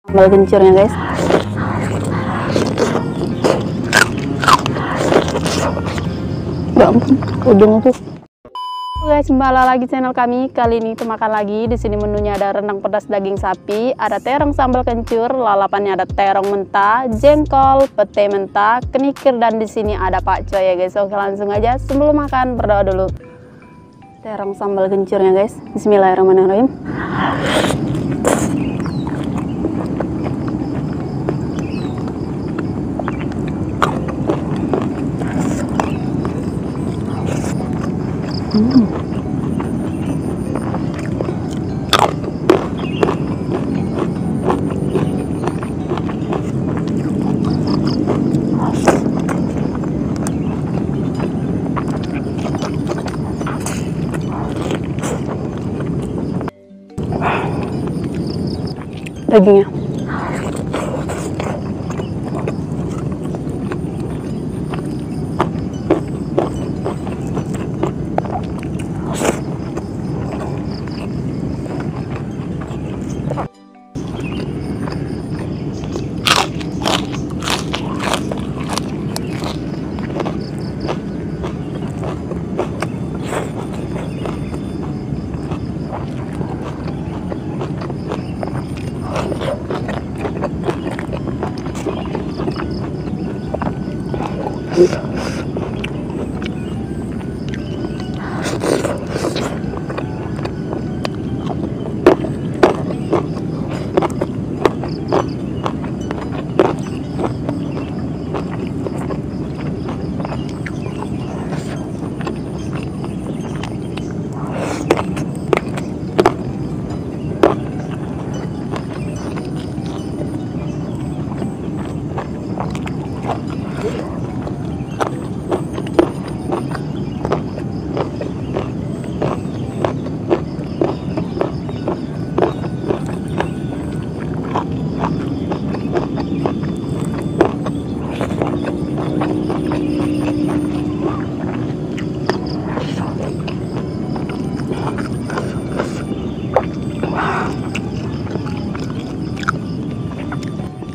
Sambal kencurnya guys. Ya ampun, udung tuh. Guys, kembali lagi channel kami. Kali ini kita makan lagi. Di sini menunya ada rendang pedas daging sapi, ada terong sambal kencur, lalapannya ada terong mentah, jengkol, pete mentah, kenikir, dan di sini ada pakcoy ya guys. Oke, langsung aja. Sebelum makan berdoa dulu. Terong sambal kencurnya guys. Bismillahirrahmanirrahim. Dagingnya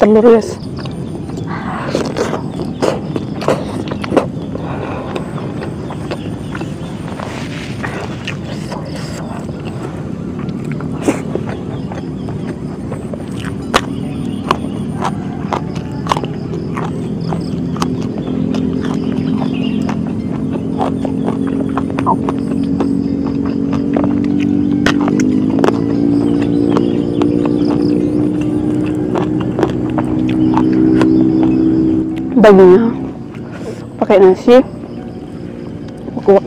telur guys. Dagingnya pakai nasi kuah.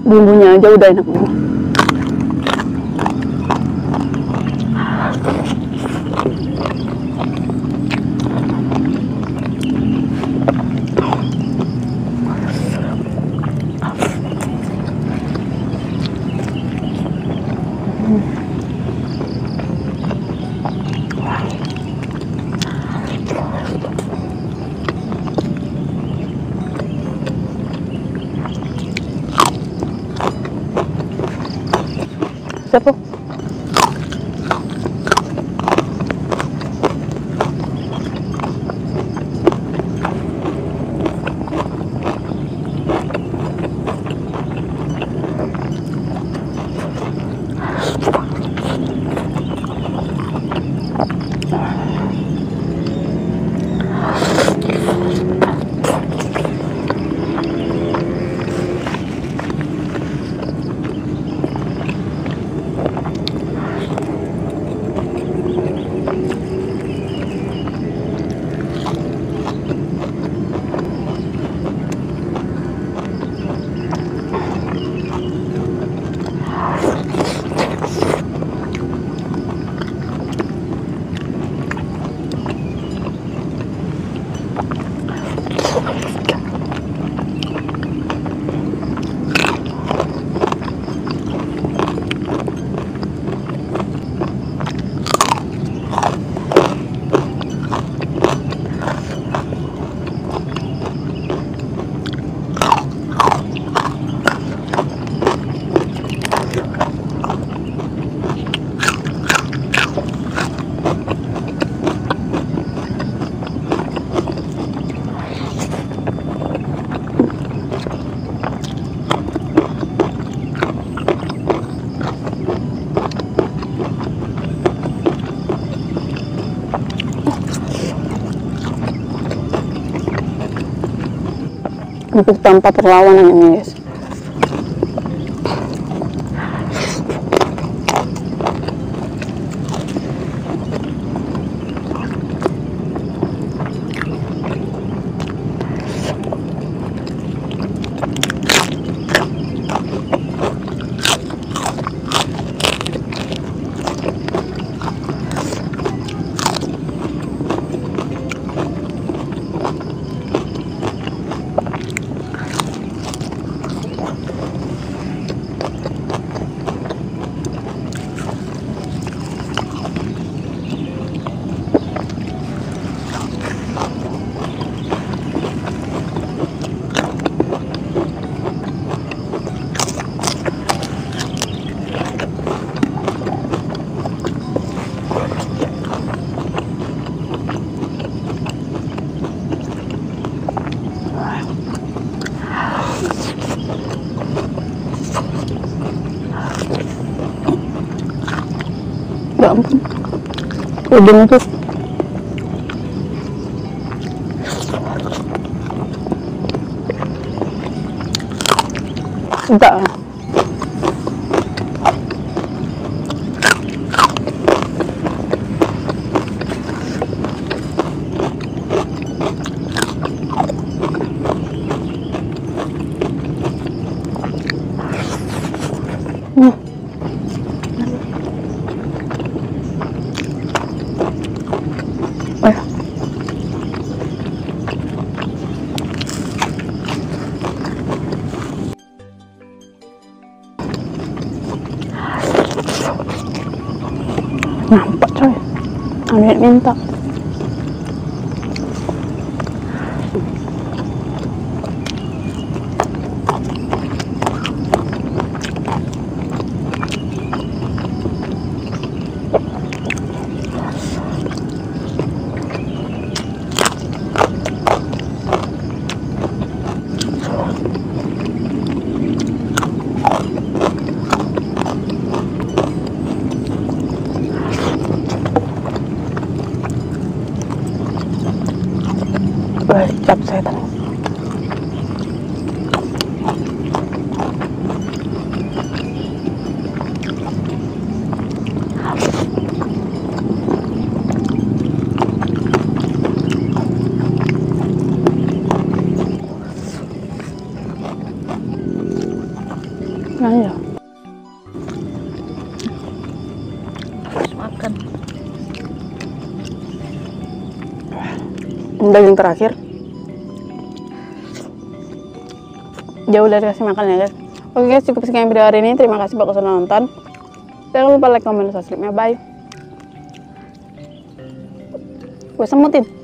Bumbunya aja udah enak banget. Siapa? Empuk tanpa perlawanan ini guys. Ya ampun, udang tuh. Enggak. Nampak coy, ambil minta. Cap setan. Nah ya. Harus makan. Daging terakhir. Jauh dari kasih makan ya guys. Oke guys, cukup sekian video hari ini. Terima kasih buat sudah nonton. Jangan lupa like, comment, subscribe-nya. Bye. Gue semutin.